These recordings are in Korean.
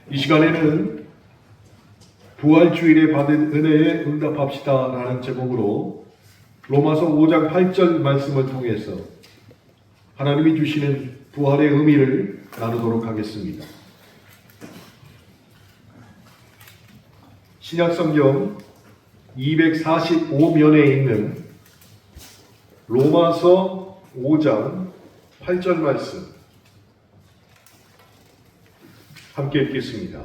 이 시간에는 부활주일에 받은 은혜에 응답합시다 라는 제목으로 로마서 5장 8절 말씀을 통해서 하나님이 주시는 부활의 의미를 나누도록 하겠습니다. 신약성경 245면에 있는 로마서 5장 8절 말씀 함께 읽겠습니다.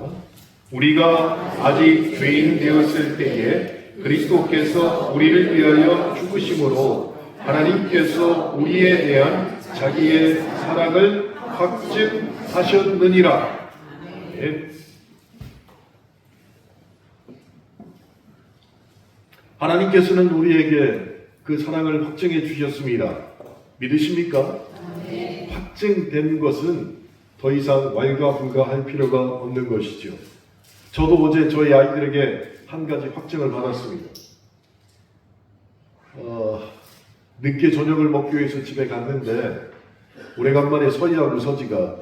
우리가 아직 죄인 되었을 때에 그리스도께서 우리를 위하여 죽으심으로 하나님께서 우리에 대한 자기의 사랑을 확증하셨느니라. 네. 하나님께서는 우리에게 그 사랑을 확증해 주셨습니다. 믿으십니까? 네. 확증된 것은 더 이상 왈가불가할 필요가 없는 것이죠. 저도 어제 저희 아이들에게 한 가지 확증을 받았습니다. 늦게 저녁을 먹기 위해서 집에 갔는데 오래간만에 서희하고 서지가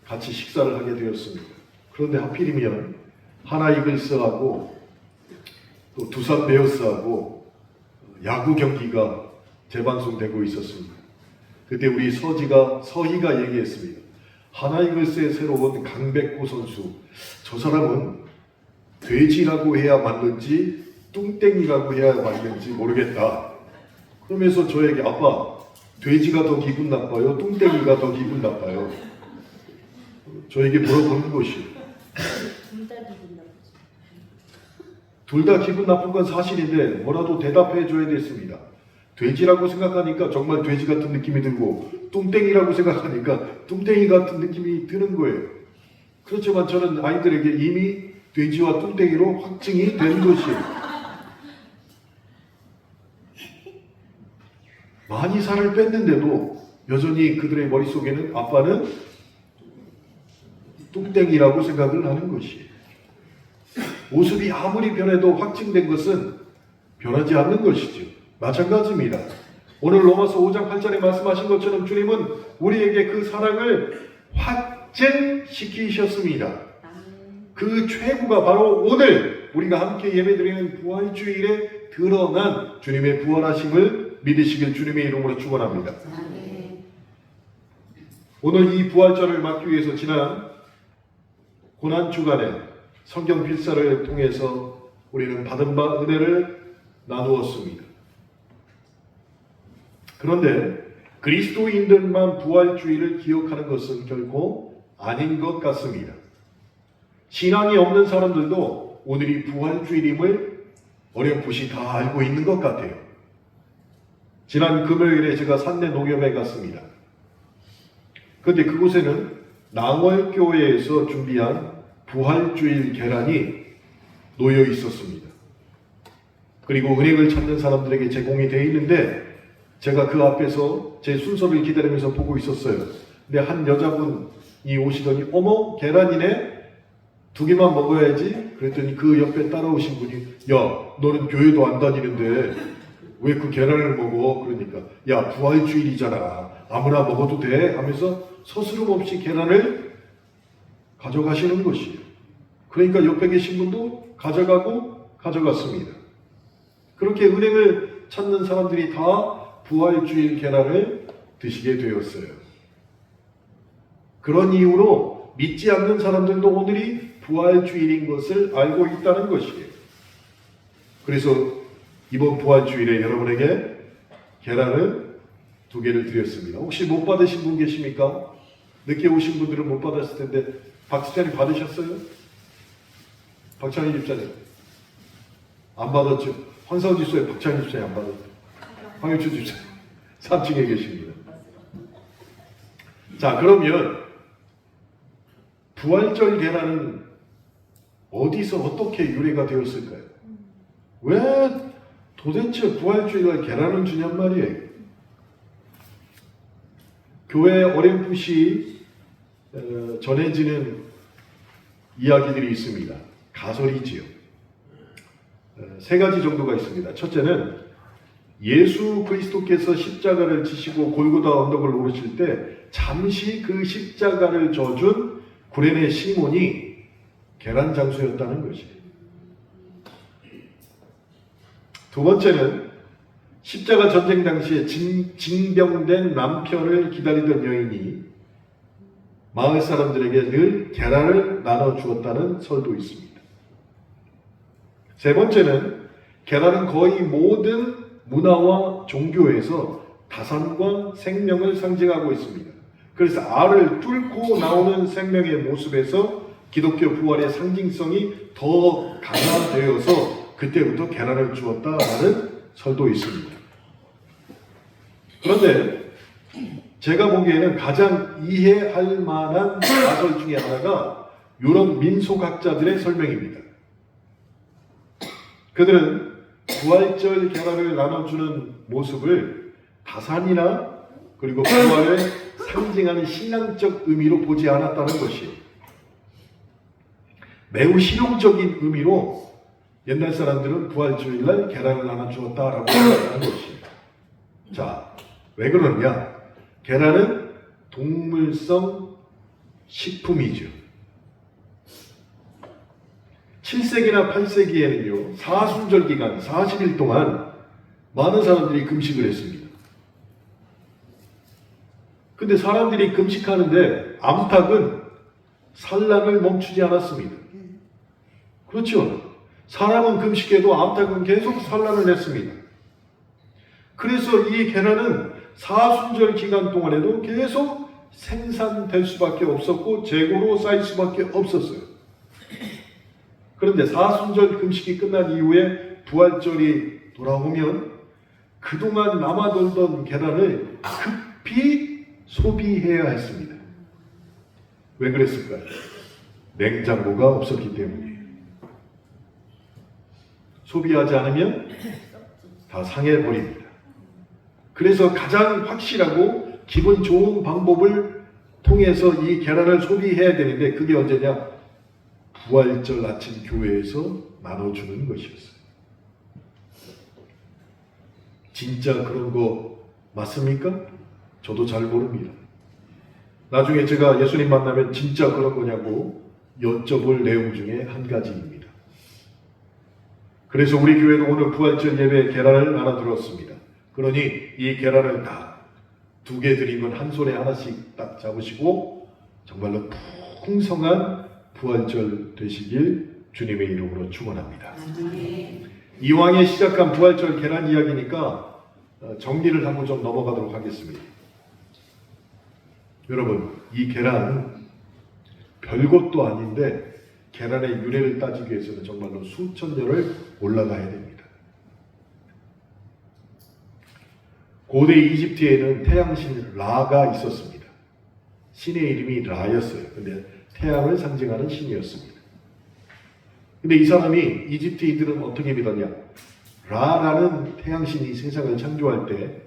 같이 식사를 하게 되었습니다. 그런데 하필이면 하나 이글스하고 또 두산 베어스하고 야구 경기가 재방송되고 있었습니다. 그때 우리 서희가 얘기했습니다. 하나 이글스의 새로운 강백호 선수, 저 사람은 돼지라고 해야 맞는지 뚱땡이라고 해야 맞는지 모르겠다. 그러면서 저에게 아빠, 돼지가 더 기분 나빠요? 뚱땡이가 더 기분 나빠요? 저에게 물어보는 것이 둘 다 기분 나쁜 건 사실인데 뭐라도 대답해 줘야 됐습니다. 돼지라고 생각하니까 정말 돼지 같은 느낌이 들고 뚱땡이라고 생각하니까 뚱땡이 같은 느낌이 드는 거예요. 그렇지만 저는 아이들에게 이미 돼지와 뚱땡이로 확증이 된 것이에요. 많이 살을 뺐는데도 여전히 그들의 머릿속에는 아빠는 뚱땡이라고 생각을 하는 것이에요. 모습이 아무리 변해도 확증된 것은 변하지 않는 것이죠. 마찬가지입니다. 오늘 로마서 5장 8절에 말씀하신 것처럼 주님은 우리에게 그 사랑을 확증시키셨습니다. 그 최고가 바로 오늘 우리가 함께 예배드리는 부활주일에 드러난 주님의 부활하심을 믿으시길 주님의 이름으로 축원합니다. 오늘 이 부활절을 맞기 위해서 지난 고난주간에 성경 필사를 통해서 우리는 받은 바 은혜를 나누었습니다. 그런데 그리스도인들만 부활주의를 기억하는 것은 결코 아닌 것 같습니다. 신앙이 없는 사람들도 오늘이 부활주일임을 어렴풋이 다 알고 있는 것 같아요. 지난 금요일에 제가 산내 농협에 갔습니다. 그런데 그곳에는 낭월교회에서 준비한 부활주일 계란이 놓여 있었습니다. 그리고 은행을 찾는 사람들에게 제공이 되어 있는데 제가 그 앞에서 제 순서를 기다리면서 보고 있었어요. 근데 한 여자분이 오시더니 어머 계란이네? 2개만 먹어야지. 그랬더니 그 옆에 따라오신 분이 야 너는 교회도 안 다니는데 왜 그 계란을 먹어? 그러니까 야 부활주일이잖아. 아무나 먹어도 돼? 하면서 서스름 없이 계란을 가져가시는 것이에요. 그러니까 옆에 계신 분도 가져갔습니다. 그렇게 은행을 찾는 사람들이 다 부활주일 계란을 드시게 되었어요. 그런 이유로 믿지 않는 사람들도 오늘이 부활주일인 것을 알고 있다는 것이에요. 그래서 이번 부활주일에 여러분에게 계란을 2개를 드렸습니다. 혹시 못 받으신 분 계십니까? 늦게 오신 분들은 못 받았을 텐데 박수찬이 받으셨어요? 박찬희 집사님 안 받았죠? 황사우지소에 박찬희 집사님 안 받았죠? 황유주 집사님 3층에 계십니다. 자, 그러면 부활절 계란은 어디서 어떻게 유래가 되었을까요? 왜 도대체 부활주일날 계란을 주냔 말이에요. 교회에 어렴풋이 전해지는 이야기들이 있습니다. 가설이지요. 3가지 정도가 있습니다. 첫째는 예수 그리스도께서 십자가를 지시고 골고다 언덕을 오르실 때 잠시 그 십자가를 져준 구레네 시몬이 계란 장수였다는 것이에요. 두 번째는 십자가 전쟁 당시에 징병된 남편을 기다리던 여인이 마을 사람들에게 늘 계란을 나눠 주었다는 설도 있습니다. 세 번째는 계란은 거의 모든 문화와 종교에서 다산과 생명을 상징하고 있습니다. 그래서 알을 뚫고 나오는 생명의 모습에서 기독교 부활의 상징성이 더 강화되어서 그때부터 계란을 주었다라는 설도 있습니다. 그런데 제가 보기에는 가장 이해할 만한 가설 중에 하나가 유럽 민속학자들의 설명입니다. 그들은 부활절 계란을 나눠주는 모습을 다산이나 그리고 부활을 상징하는 신앙적 의미로 보지 않았다는 것이에요. 매우 실용적인 의미로 옛날 사람들은 부활주일날 계란을 나눠주었다라고 생각하는 것이에요. 자, 왜 그러느냐? 계란은 동물성 식품이죠. 7세기나 8세기에는요, 사순절 기간 40일 동안 많은 사람들이 금식을 했습니다. 근데 사람들이 금식하는데 암탉은 산란을 멈추지 않았습니다. 그렇죠? 사람은 금식해도 암탉은 계속 산란을 했습니다. 그래서 이 계란은 사순절 기간 동안에도 계속 생산될 수밖에 없었고 재고로 쌓일 수밖에 없었어요. 그런데 사순절 금식이 끝난 이후에 부활절이 돌아오면 그동안 남아돌던 계란을 급히 소비해야 했습니다. 왜 그랬을까요? 냉장고가 없었기 때문이에요. 소비하지 않으면 다 상해버립니다. 그래서 가장 확실하고 기분 좋은 방법을 통해서 이 계란을 소비해야 되는데 그게 언제냐? 부활절 아침 교회에서 나눠주는 것이었어요. 진짜 그런 거 맞습니까? 저도 잘 모릅니다. 나중에 제가 예수님 만나면 진짜 그런 거냐고 여쭤볼 내용 중에 한 가지입니다. 그래서 우리 교회도 오늘 부활절 예배에 계란을 하나 들었습니다. 그러니 이 계란을 다 2개 드리면 한 손에 하나씩 딱 잡으시고 정말로 풍성한 부활절 되시길 주님의 이름으로 축원합니다. 이왕에 시작한 부활절 계란 이야기니까 정리를 하고 좀 넘어가도록 하겠습니다. 여러분, 이 계란은 별것도 아닌데 계란의 유래를 따지기 위해서는 정말로 수천 년을 올라가야 됩니다. 고대 이집트에는 태양신 라가 있었습니다. 신의 이름이 라였어요. 근데 태양을 상징하는 신이었습니다. 근데 이 사람이 이집트인들은 어떻게 믿었냐? 라라는 태양신이 세상을 창조할 때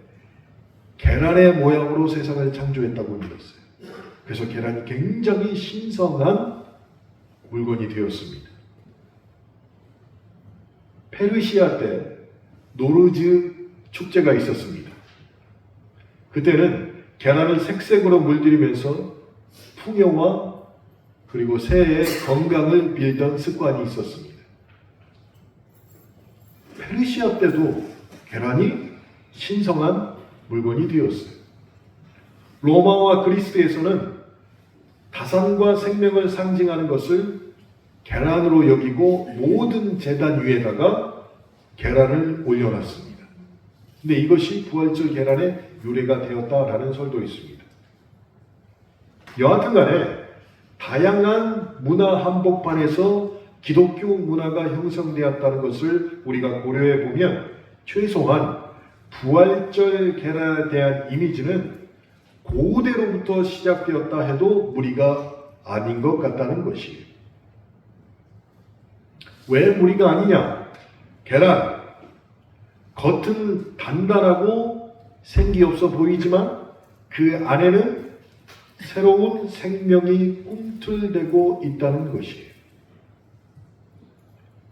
계란의 모양으로 세상을 창조했다고 믿었어요. 그래서 계란이 굉장히 신성한 물건이 되었습니다. 페르시아 때 노르즈 축제가 있었습니다. 그때는 계란을 색색으로 물들이면서 풍요와 그리고 새해의 건강을 빌던 습관이 있었습니다. 페르시아 때도 계란이 신성한 물건이 되었어요. 로마와 그리스에서는 다산과 생명을 상징하는 것을 계란으로 여기고 모든 제단 위에다가 계란을 올려놨습니다. 근데 이것이 부활절 계란의 유래가 되었다라는 설도 있습니다. 여하튼 간에 다양한 문화 한복판에서 기독교 문화가 형성되었다는 것을 우리가 고려해 보면 최소한 부활절 계란에 대한 이미지는 고대로부터 시작되었다 해도 무리가 아닌 것 같다는 것이에요. 왜 무리가 아니냐? 계란, 겉은 단단하고 생기 없어 보이지만 그 안에는 새로운 생명이 꿈틀대고 있다는 것이에요.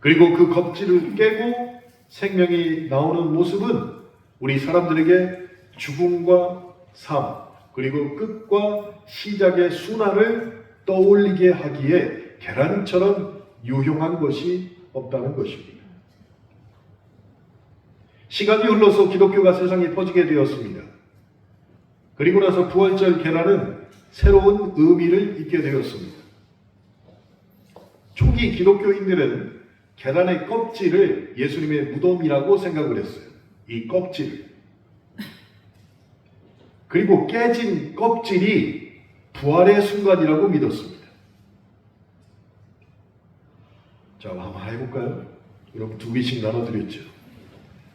그리고 그 껍질을 깨고 생명이 나오는 모습은 우리 사람들에게 죽음과 삶, 그리고 끝과 시작의 순환을 떠올리게 하기에 계란처럼 유용한 것이 없다는 것입니다. 시간이 흘러서 기독교가 세상에 퍼지게 되었습니다. 그리고 나서 부활절 계란은 새로운 의미를 잇게 되었습니다. 초기 기독교인들은 계란의 껍질을 예수님의 무덤이라고 생각을 했어요. 이 껍질을. 그리고 깨진 껍질이 부활의 순간이라고 믿었습니다. 자, 한번 해볼까요? 여러분 2개씩 나눠드렸죠.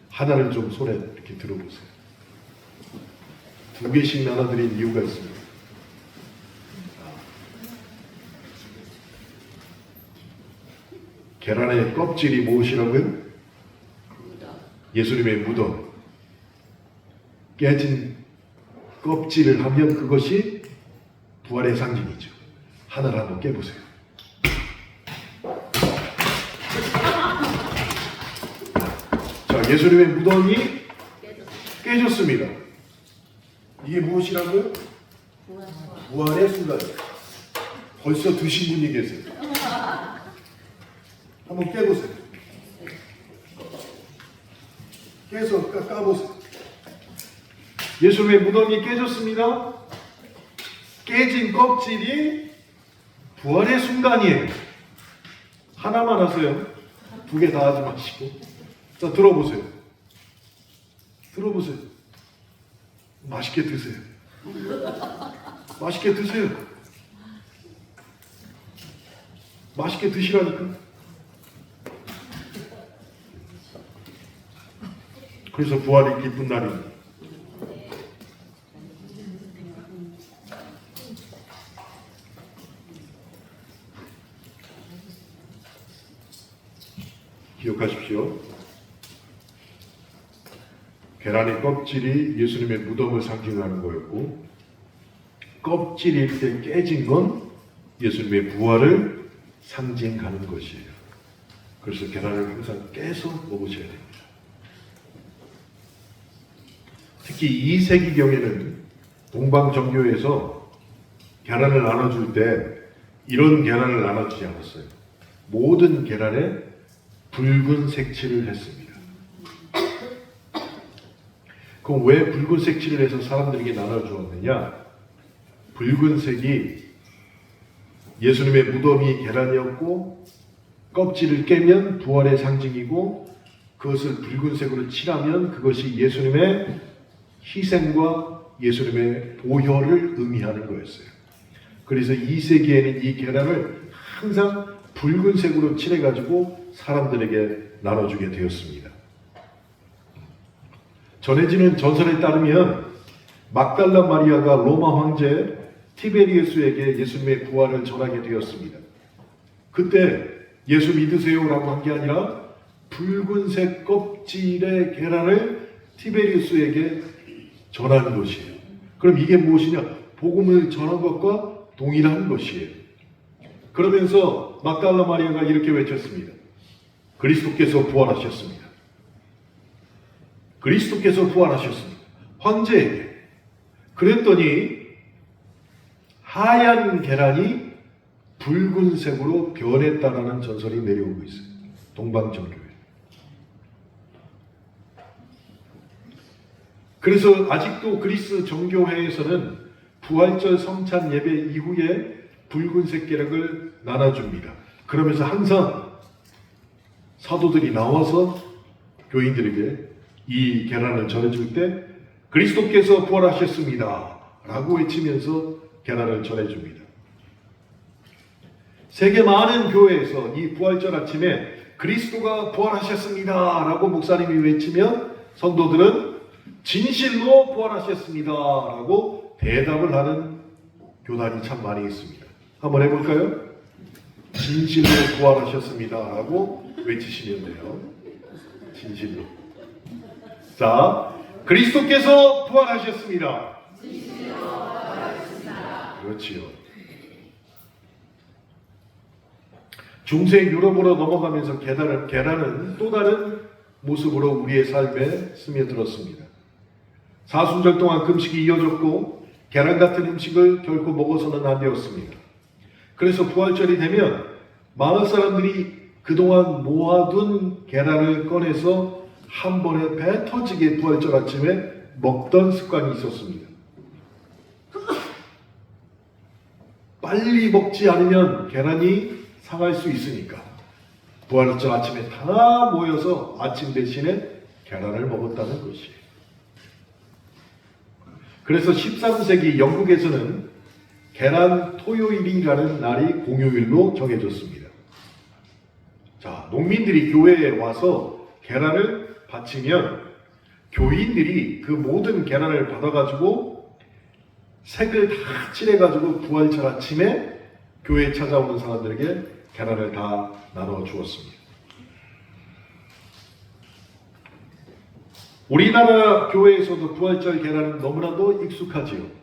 하나를 좀 손에 이렇게 들어보세요. 2개씩 나눠드린 이유가 있습니다. 계란의 껍질이 무엇이라고요? 예수님의 무덤. 깨진 껍질을 하면 그것이 부활의 상징이죠. 하나를 한번 깨보세요. 자, 예수님의 무덤이 깨졌습니다. 이게 무엇이라고요? 부활의 순간이에요. 벌써 드신 분이 계세요. 한번 깨보세요. 깨서 까보세요. 예수님의 무덤이 깨졌습니다. 깨진 껍질이 부활의 순간이에요. 하나만 하세요. 2개 다 하지 마시고. 자, 들어보세요. 들어보세요. 맛있게 드세요. 맛있게 드세요. 맛있게 드시라니까. 그래서 부활이 기쁜 날입니다. 기억하십시오. 계란의 껍질이 예수님의 무덤을 상징하는 거였고, 껍질일 때 깨진 건 예수님의 부활을 상징하는 것이에요. 그래서 계란을 항상 깨서 먹으셔야 됩니다. 특히 2세기경에는 동방정교에서 계란을 나눠줄 때 이런 계란을 나눠주지 않았어요. 모든 계란에 붉은 색칠을 했습니다. 그럼 왜 붉은 색칠을 해서 사람들에게 나눠주었느냐? 붉은색이 예수님의 무덤이 계란이었고, 껍질을 깨면 부활의 상징이고, 그것을 붉은색으로 칠하면 그것이 예수님의 희생과 예수님의 보혈을 의미하는 거였어요. 그래서 2세기에는 이 계란을 항상 붉은색으로 칠해가지고 사람들에게 나눠주게 되었습니다. 전해지는 전설에 따르면 막달라 마리아가 로마 황제 티베리우스에게 예수님의 부활을 전하게 되었습니다. 그때 예수 믿으세요라고 한 게 아니라 붉은색 껍질의 계란을 티베리우스에게 전하는 것이에요. 그럼 이게 무엇이냐? 복음을 전한 것과 동일한 것이에요. 그러면서 막달라 마리아가 이렇게 외쳤습니다. 그리스도께서 부활하셨습니다. 그리스도께서 부활하셨습니다. 황제에게. 그랬더니 하얀 계란이 붉은색으로 변했다라는 전설이 내려오고 있어요. 동방정교회. 그래서 아직도 그리스 정교회에서는 부활절 성찬 예배 이후에 붉은색 계란을 나눠줍니다. 그러면서 항상 사도들이 나와서 교인들에게 이 계란을 전해줄 때 그리스도께서 부활하셨습니다 라고 외치면서 계란을 전해줍니다. 세계 많은 교회에서 이 부활절 아침에 그리스도가 부활하셨습니다 라고 목사님이 외치면 성도들은 진실로 부활하셨습니다 라고 대답을 하는 교단이 참 많이 있습니다. 한번 해볼까요? 진실로 부활하셨습니다 라고 외치시면 돼요. 진실로. 자, 그리스도께서 부활하셨습니다. 그렇지요. 중세 유럽으로 넘어가면서 계란은 또 다른 모습으로 우리의 삶에 스며들었습니다. 사순절 동안 금식이 이어졌고 계란 같은 음식을 결코 먹어서는 안 되었습니다. 그래서 부활절이 되면 마을 사람들이 그동안 모아둔 계란을 꺼내서 한 번에 배 터지게 부활절 아침에 먹던 습관이 있었습니다. 빨리 먹지 않으면 계란이 상할 수 있으니까 부활절 아침에 다 모여서 아침 대신에 계란을 먹었다는 것이에요. 그래서 13세기 영국에서는 계란 토요일이라는 날이 공휴일로 정해졌습니다. 자, 농민들이 교회에 와서 계란을 바치면 교인들이 그 모든 계란을 받아가지고 색을 다 칠해가지고 부활절 아침에 교회에 찾아오는 사람들에게 계란을 다 나눠 주었습니다. 우리나라 교회에서도 부활절 계란은 너무나도 익숙하지요.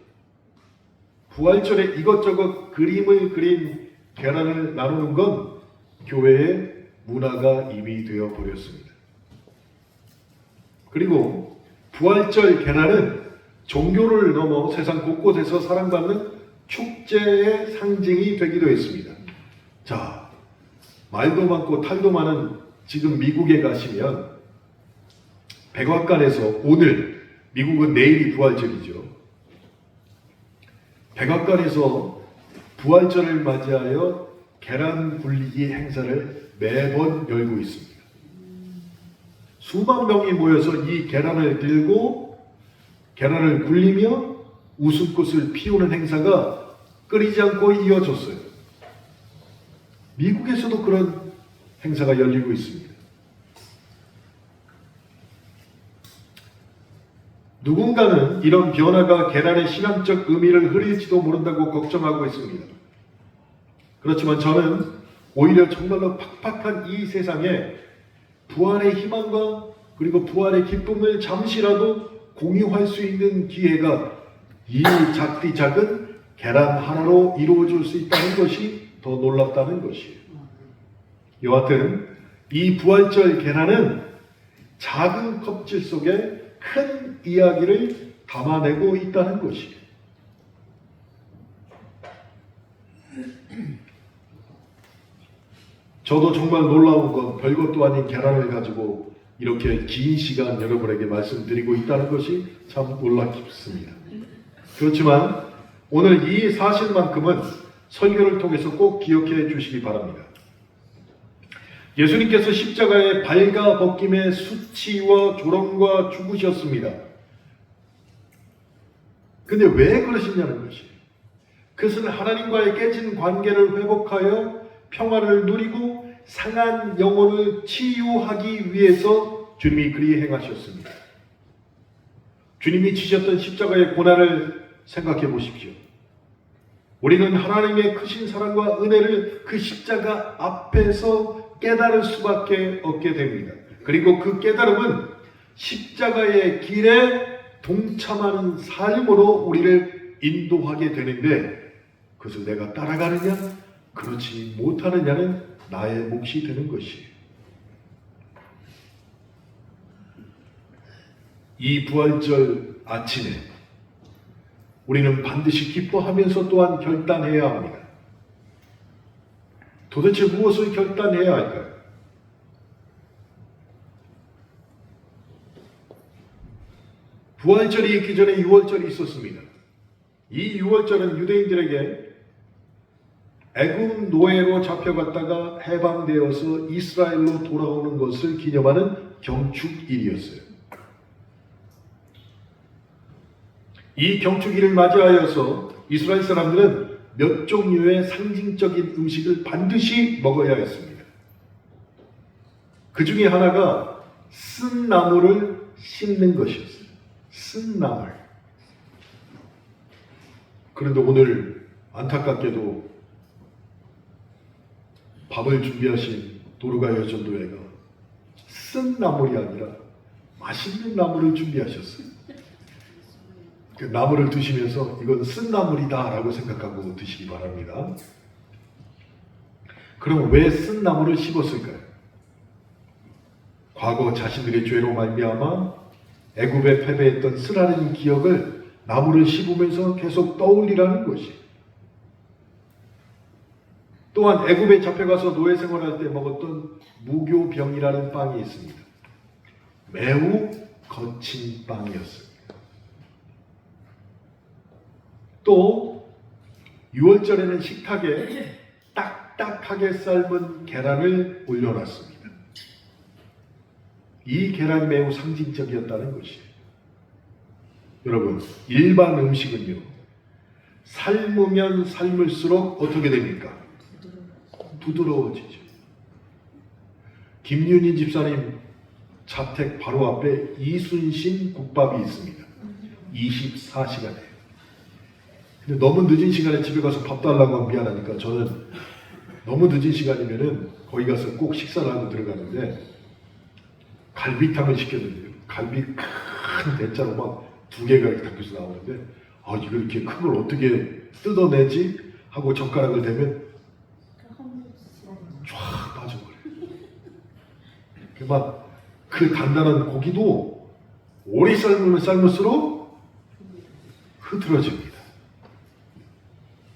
부활절에 이것저것 그림을 그린 계란을 나누는 건 교회의 문화가 이미 되어 버렸습니다. 그리고 부활절 계란은 종교를 넘어 세상 곳곳에서 사랑받는 축제의 상징이 되기도 했습니다. 자, 말도 많고 탈도 많은 지금 미국에 가시면 백악관에서 오늘, 미국은 내일이 부활절이죠. 백악관에서 부활절을 맞이하여 계란 굴리기 행사를 매번 열고 있습니다. 수만 명이 모여서 이 계란을 들고 계란을 굴리며 웃음꽃을 피우는 행사가 끊이지 않고 이어졌어요. 미국에서도 그런 행사가 열리고 있습니다. 누군가는 이런 변화가 계란의 신앙적 의미를 흐릴지도 모른다고 걱정하고 있습니다. 그렇지만 저는 오히려 정말로 팍팍한 이 세상에 부활의 희망과 그리고 부활의 기쁨을 잠시라도 공유할 수 있는 기회가 이 작디 작은 계란 하나로 이루어질 수 있다는 것이 더 놀랍다는 것이에요. 여하튼 이 부활절 계란은 작은 껍질 속에 큰 이야기를 담아내고 있다는 것이에요. 저도 정말 놀라운 건 별것도 아닌 계란을 가지고 이렇게 긴 시간 여러분에게 말씀드리고 있다는 것이 참 놀랍습니다. 그렇지만 오늘 이 사실만큼은 설교를 통해서 꼭 기억해 주시기 바랍니다. 예수님께서 십자가에 발가 벗김의 수치와 조롱과 죽으셨습니다. 근데 왜 그러시냐는 것이에요. 그것은 하나님과의 깨진 관계를 회복하여 평화를 누리고 상한 영혼을 치유하기 위해서 주님이 그리 행하셨습니다. 주님이 지셨던 십자가의 고난을 생각해 보십시오. 우리는 하나님의 크신 사랑과 은혜를 그 십자가 앞에서 깨달을 수밖에 없게 됩니다. 그리고 그 깨달음은 십자가의 길에 동참하는 삶으로 우리를 인도하게 되는데 그것을 내가 따라가느냐 그렇지 못하느냐는 나의 몫이 되는 것이에요. 이 부활절 아침에 우리는 반드시 기뻐하면서 또한 결단해야 합니다. 도대체 무엇을 결단해야 할까요? 부활절이 있기 전에 유월절이 있었습니다. 이 유월절은 유대인들에게 애굽 노예로 잡혀갔다가 해방되어서 이스라엘로 돌아오는 것을 기념하는 경축일이었어요. 이 경축일을 맞이하여서 이스라엘 사람들은 몇 종류의 상징적인 음식을 반드시 먹어야 했습니다. 그 중에 하나가 쓴 나물을 씹는 것이었어요. 쓴 나물. 그런데 오늘 안타깝게도 밥을 준비하신 도르가요 전도회가 쓴 나물이 아니라 맛있는 나물을 준비하셨어요. 그 나물을 드시면서 이건 쓴 나물이다 라고 생각하고 드시기 바랍니다. 그럼 왜 쓴 나물을 씹었을까요? 과거 자신들의 죄로 말미암아 애굽에 패배했던 쓰라린 기억을 나물을 씹으면서 계속 떠올리라는 것이. 또한 애굽에 잡혀가서 노예 생활할 때 먹었던 무교병이라는 빵이 있습니다. 매우 거친 빵이었습니다. 또 6월절에는 식탁에 딱딱하게 삶은 계란을 올려놨습니다. 이 계란이 매우 상징적이었다는 것이에요. 여러분, 일반 음식은요, 삶으면 삶을수록 어떻게 됩니까? 부드러워지죠. 김윤희 집사님 자택 바로 앞에 이순신 국밥이 있습니다. 24시간에. 근데 너무 늦은 시간에 집에 가서 밥 달라고 하면 미안하니까 저는 너무 늦은 시간이면은 거기 가서 꼭 식사를 하고 들어가는데 갈비탕을 시켰는데요. 갈비 큰 대짜로 막 2개가 이렇게 담겨서 나오는데 이걸 이렇게 큰 걸 어떻게 뜯어내지? 하고 젓가락을 대면 쫙 빠져버려요. 막 그 단단한 고기도 오래 삶으면 삶을수록 흐드러집니다.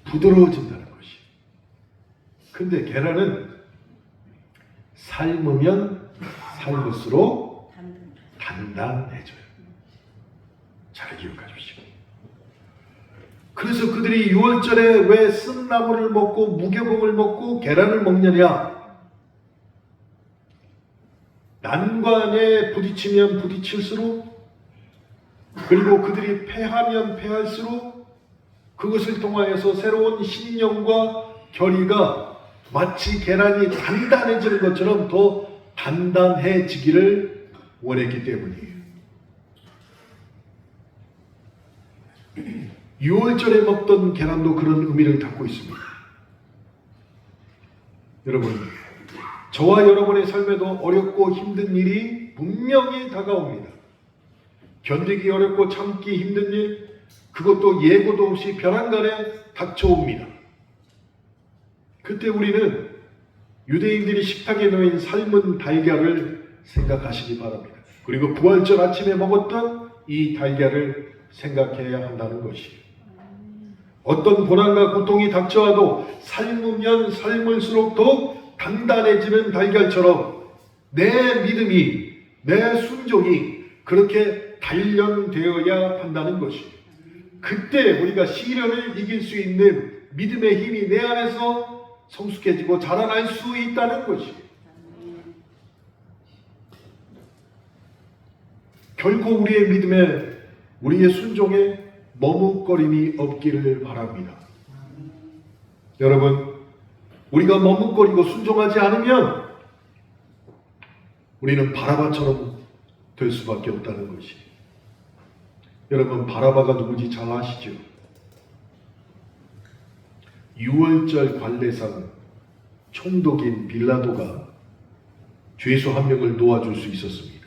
부드러워진다는 것이. 근데 계란은 삶으면 삶을수록 단단해져요. 잘 기억하십시오. 그래서 그들이 6월절에 왜 쓴나물을 먹고 무교봉을 먹고 계란을 먹느냐? 난관에 부딪히면 부딪힐수록, 그리고 그들이 패하면 패할수록 그것을 통하여서 새로운 신령과 결의가 마치 계란이 단단해지는 것처럼 더 단단해지기를 원했기 때문이에요. 6월절에 먹던 계란도 그런 의미를 담고 있습니다. 여러분, 저와 여러분의 삶에도 어렵고 힘든 일이 분명히 다가옵니다. 견디기 어렵고 참기 힘든 일, 그것도 예고도 없이 벼랑간에 닥쳐옵니다. 그때 우리는 유대인들이 식탁에 놓인 삶은 달걀을 생각하시기 바랍니다. 그리고 부활절 아침에 먹었던 이 달걀을 생각해야 한다는 것이에요. 어떤 고난과 고통이 닥쳐와도 삶으면 삶을수록 더욱 단단해지는 달걀처럼 내 믿음이, 내 순종이 그렇게 단련되어야 한다는 것이에요. 그때 우리가 시련을 이길 수 있는 믿음의 힘이 내 안에서 성숙해지고 자라날 수 있다는 것이에요. 결코 우리의 믿음에, 우리의 순종에 머뭇거림이 없기를 바랍니다. 여러분, 우리가 머뭇거리고 순종하지 않으면 우리는 바라바처럼 될 수밖에 없다는 것이. 여러분, 바라바가 누군지 잘 아시죠? 6월절 관례상 총독인 빌라도가 죄수 한 명을 놓아줄 수 있었습니다.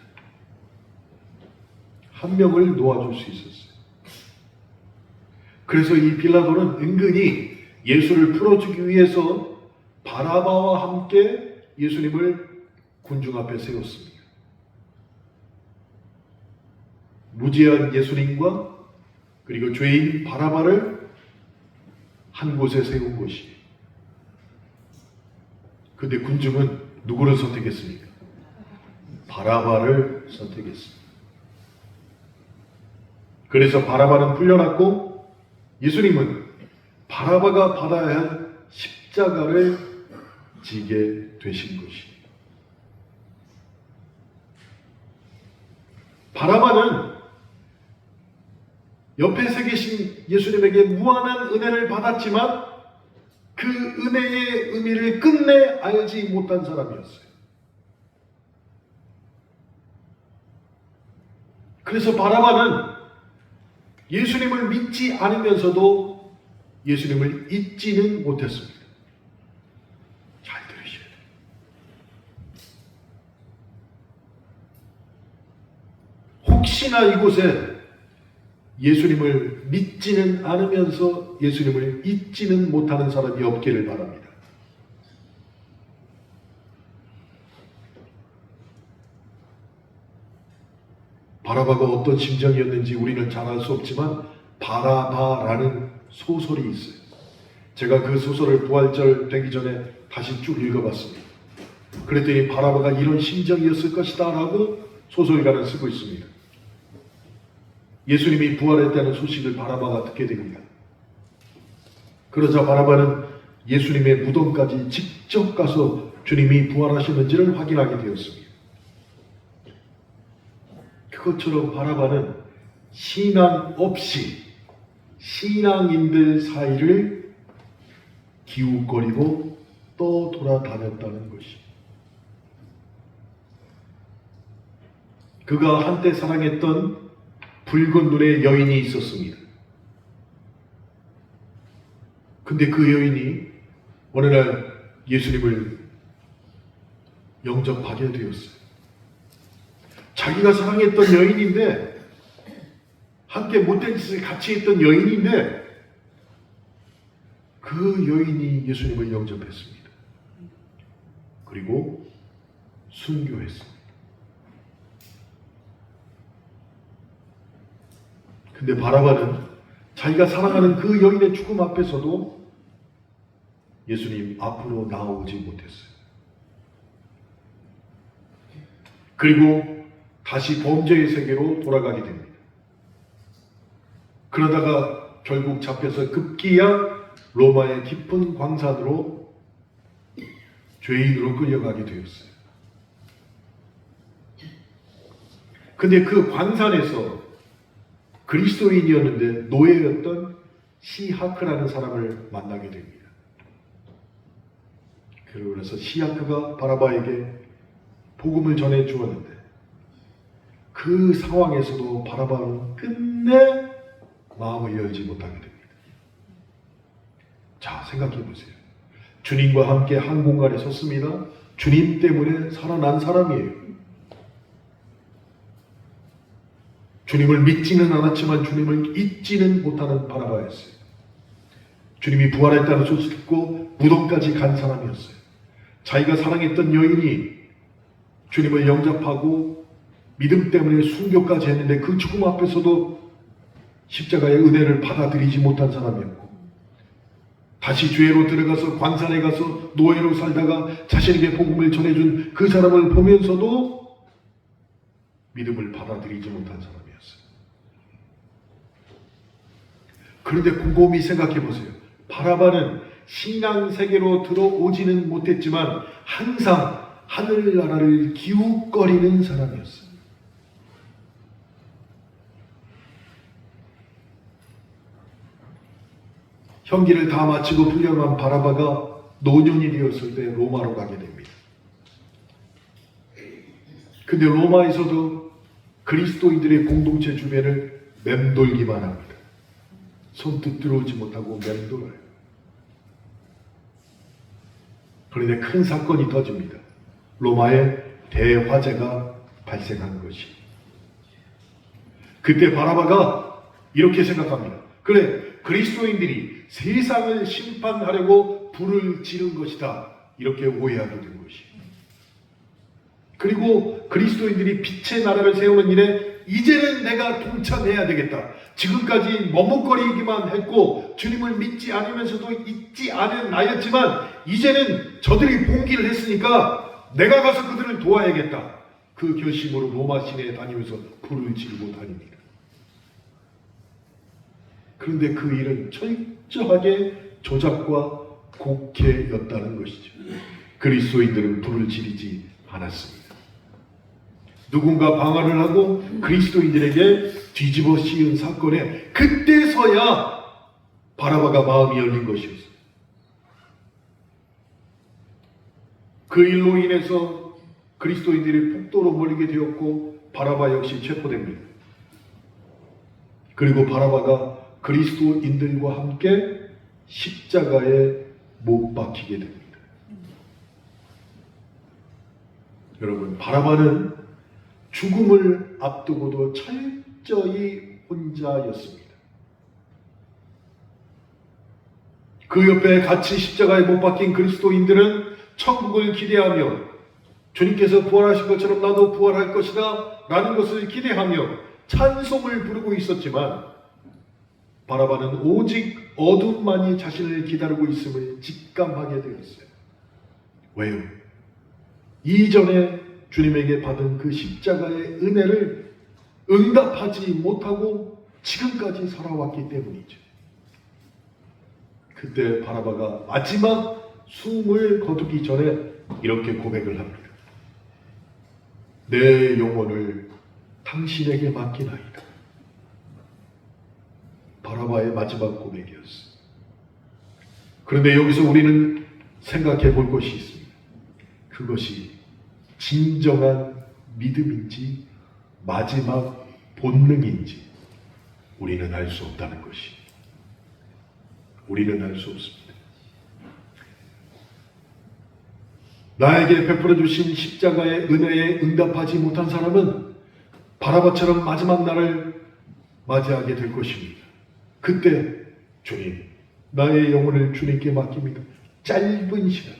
한 명을 놓아줄 수 있었어요. 그래서 이 빌라도는 은근히 예수를 풀어주기 위해서 바라바와 함께 예수님을 군중 앞에 세웠습니다. 무죄한 예수님과 그리고 죄인 바라바를 한 곳에 세운 것이. 그런데 군중은 누구를 선택했습니까? 바라바를 선택했습니다. 그래서 바라바는 풀려났고 예수님은 바라바가 받아야 할 십자가를 지게 되신 것이. 바라바는 옆에 서 계신 예수님에게 무한한 은혜를 받았지만 그 은혜의 의미를 끝내 알지 못한 사람이었어요. 그래서 바라바는 예수님을 믿지 않으면서도 예수님을 잊지는 못했습니다. 잘 들으셔야 돼요. 혹시나 이곳에 예수님을 믿지는 않으면서 예수님을 잊지는 못하는 사람이 없기를 바랍니다. 바라바가 어떤 심정이었는지 우리는 잘 알 수 없지만 바라바라는 소설이 있어요. 제가 그 소설을 부활절 되기 전에 다시 쭉 읽어봤습니다. 그랬더니 바라바가 이런 심정이었을 것이다 라고 소설가는 쓰고 있습니다. 예수님이 부활했다는 소식을 바라바가 듣게 됩니다. 그러자 바라바는 예수님의 무덤까지 직접 가서 주님이 부활하셨는지를 확인하게 되었습니다. 그것처럼 바라바는 신앙 없이 신앙인들 사이를 기웃거리고 떠돌아다녔다는 것이, 그가 한때 사랑했던 붉은 눈의 여인이 있었습니다. 근데 그 여인이 어느 날 예수님을 영접하게 되었어요. 자기가 사랑했던 여인인데, 함께 못된 짓을 같이 했던 여인인데, 그 여인이 예수님을 영접했습니다. 그리고 순교했습니다. 근데 바라바는 자기가 사랑하는 그 여인의 죽음 앞에서도 예수님 앞으로 나오지 못했어요. 그리고 다시 범죄의 세계로 돌아가게 됩니다. 그러다가 결국 잡혀서 급기야 로마의 깊은 광산으로 죄인으로 끌려가게 되었어요. 근데 그 광산에서 그리스도인이었는데 노예였던 시하크라는 사람을 만나게 됩니다. 그래서 시하크가 바라바에게 복음을 전해 주었는데, 그 상황에서도 바라바는 끝내 마음을 열지 못하게 됩니다. 자, 생각해 보세요. 주님과 함께 한 공간에 섰습니다. 주님 때문에 살아난 사람이에요. 주님을 믿지는 않았지만 주님을 잊지는 못하는 바라바였어요. 주님이 부활했다는 소식 듣고 무덤까지 간 사람이었어요. 자기가 사랑했던 여인이 주님을 영접하고 믿음 때문에 순교까지 했는데 그 죽음 앞에서도 십자가의 은혜를 받아들이지 못한 사람이었고, 다시 죄로 들어가서 광산에 가서 노예로 살다가 자신에게 복음을 전해준 그 사람을 보면서도 믿음을 받아들이지 못한 사람이었어요. 그런데 곰곰이 생각해 보세요. 바라바는 신앙 세계로 들어오지는 못했지만 항상 하늘나라를 기웃거리는 사람이었어요. 형기를 다 마치고 풀려난 바라바가 노년이 되었을 때 로마로 가게 됩니다. 근데 로마에서도 그리스도인들의 공동체 주변을 맴돌기만 합니다. 손뜻 들어오지 못하고 맴돌아요. 그런데 큰 사건이 터집니다. 로마에 대화재가 발생한 것이. 그때 바라바가 이렇게 생각합니다. 그래, 그리스도인들이 세상을 심판하려고 불을 지른 것이다. 이렇게 오해하게 된 것이. 그리고 그리스도인들이 빛의 나라를 세우는 일에 이제는 내가 동참해야 되겠다. 지금까지 머뭇거리기만 했고 주님을 믿지 않으면서도 잊지 않은 나였지만 이제는 저들이 봉기를 했으니까 내가 가서 그들을 도와야겠다. 그 결심으로 로마 시내에 다니면서 불을 지르고 다닙니다. 그런데 그 일은 철저하게 조작과 곡해였다는 것이죠. 그리스도인들은 불을 지르지 않았습니다. 누군가 방화를 하고 그리스도인들에게 뒤집어 씌운 사건에 그때서야 바라바가 마음이 열린 것이었어요. 그 일로 인해서 그리스도인들이 폭도로 몰리게 되었고 바라바 역시 체포됩니다. 그리고 바라바가 그리스도인들과 함께 십자가에 못 박히게 됩니다. 여러분, 바라바는 죽음을 앞두고도 철저히 혼자였습니다. 그 옆에 같이 십자가에 못 박힌 그리스도인들은 천국을 기대하며 주님께서 부활하신 것처럼 나도 부활할 것이다 라는 것을 기대하며 찬송을 부르고 있었지만 바라바는 오직 어둠만이 자신을 기다리고 있음을 직감하게 되었어요. 왜요? 이전에 주님에게 받은 그 십자가의 은혜를 응답하지 못하고 지금까지 살아왔기 때문이죠. 그때 바라바가 마지막 숨을 거두기 전에 이렇게 고백을 합니다. 내 영혼을 당신에게 맡기나이다. 바라바의 마지막 고백이었어요. 그런데 여기서 우리는 생각해 볼 것이 있습니다. 그것이 진정한 믿음인지 마지막 본능인지 우리는 알 수 없다는 것이. 우리는 알 수 없습니다. 나에게 베풀어 주신 십자가의 은혜에 응답하지 못한 사람은 바라바처럼 마지막 날을 맞이하게 될 것입니다. 그때 주님, 나의 영혼을 주님께 맡깁니다. 짧은 시간,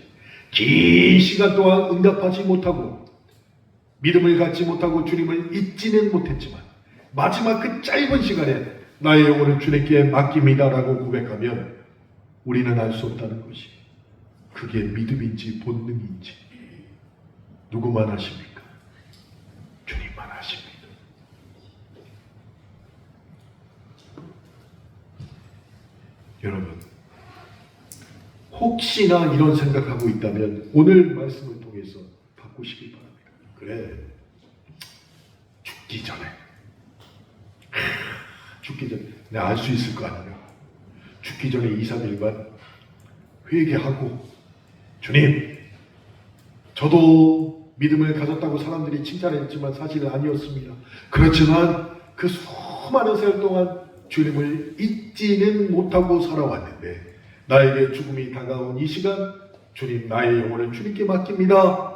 긴 시간 동안 응답하지 못하고 믿음을 갖지 못하고 주님을 잊지는 못했지만 마지막 그 짧은 시간에 나의 영혼을 주님께 맡깁니다라고 고백하면 우리는 알 수 없다는 것이, 그게 믿음인지 본능인지 누구만 아십니까? 주님만 아십니다. 여러분, 혹시나 이런 생각하고 있다면 오늘 말씀을 통해서 바꾸시기 바랍니다. 그래, 죽기 전에 내가 알 수 있을 거 아니에요. 죽기 전에 2, 3일간 회개하고, 주님, 저도 믿음을 가졌다고 사람들이 칭찬했지만 사실은 아니었습니다. 그렇지만 그 수많은 세월 동안 주님을 잊지는 못하고 살아왔는데 나에게 죽음이 다가온 이 시간, 주님, 나의 영혼을 주님께 맡깁니다.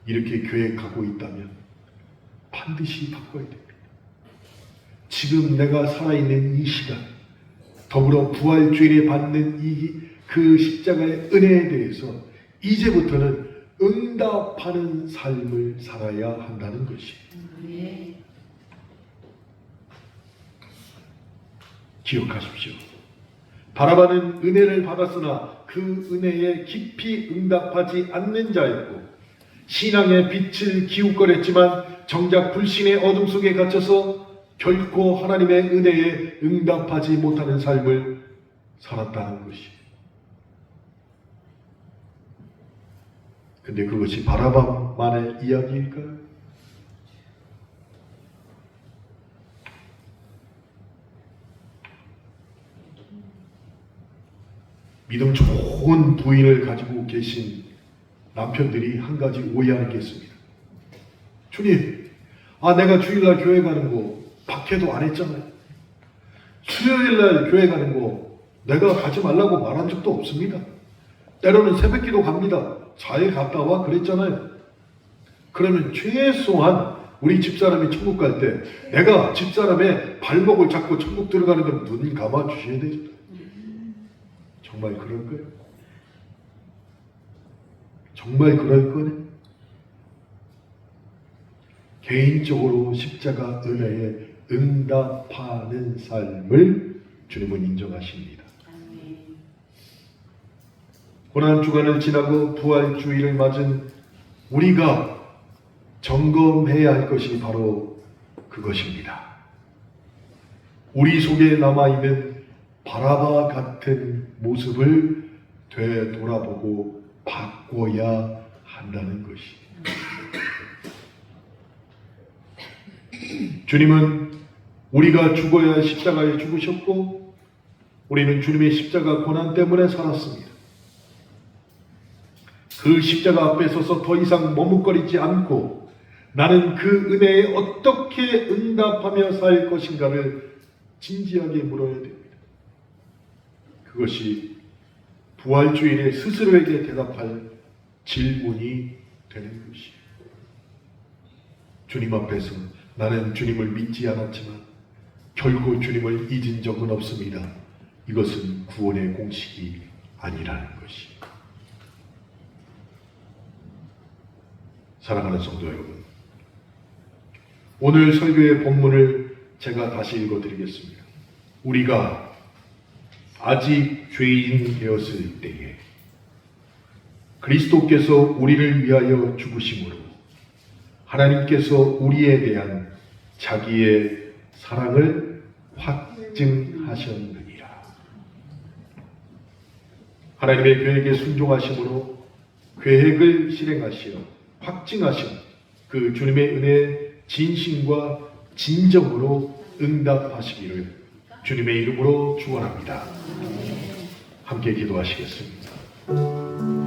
이렇게 계획하고 있다면 반드시 바꿔야 됩니다. 지금 내가 살아있는 이 시간, 더불어 부활주일에 받는 그 십자가의 은혜에 대해서 이제부터는 응답하는 삶을 살아야 한다는 것이에요. 기억하십시오. 바라바는 은혜를 받았으나 그 은혜에 깊이 응답하지 않는 자였고, 신앙의 빛을 기웃거렸지만 정작 불신의 어둠 속에 갇혀서 결코 하나님의 은혜에 응답하지 못하는 삶을 살았다는 것이. 근데 그것이 바라바만의 이야기일까요? 믿음 좋은 부인을 가지고 계신 남편들이 한 가지 오해하는 게 있습니다. 주님, 내가 주일날 교회 가는 거 박해도 안 했잖아요. 수요일날 교회 가는 거 내가 가지 말라고 말한 적도 없습니다. 때로는 새벽기도 갑니다. 잘 갔다 와 그랬잖아요. 그러면 최소한 우리 집사람이 천국 갈 때 내가 집사람의 발목을 잡고 천국 들어가는 건 눈을 감아 주셔야 되죠. 정말 그럴 거예요? 정말 그럴 거네? 개인적으로 십자가 은혜에 응답하는 삶을 주님은 인정하십니다. 고난주간을 지나고 부활주의를 맞은 우리가 점검해야 할 것이 바로 그것입니다. 우리 속에 남아있는 바라바 같은 모습을 되돌아보고 바꿔야 한다는 것이. 주님은 우리가 죽어야 할 십자가에 죽으셨고, 우리는 주님의 십자가 고난 때문에 살았습니다. 그 십자가 앞에 서서 더 이상 머뭇거리지 않고 나는 그 은혜에 어떻게 응답하며 살 것인가를 진지하게 물어야 됩니다. 그것이 부활주일에 스스로에게 대답할 질문이 되는 것이에요. 주님 앞에서 나는 주님을 믿지 않았지만 결국 주님을 잊은 적은 없습니다. 이것은 구원의 공식이 아니라는 것이. 사랑하는 성도 여러분, 오늘 설교의 본문을 제가 다시 읽어드리겠습니다. 우리가 아직 죄인 되었을 때에 그리스도께서 우리를 위하여 죽으심으로 하나님께서 우리에 대한 자기의 사랑을 확증하셨느니라. 하나님의 계획에 순종하심으로 계획을 실행하시어 확증하신 그 주님의 은혜에 진심과 진정으로 응답하시기를 주님의 이름으로 축원합니다. 함께 기도하시겠습니다.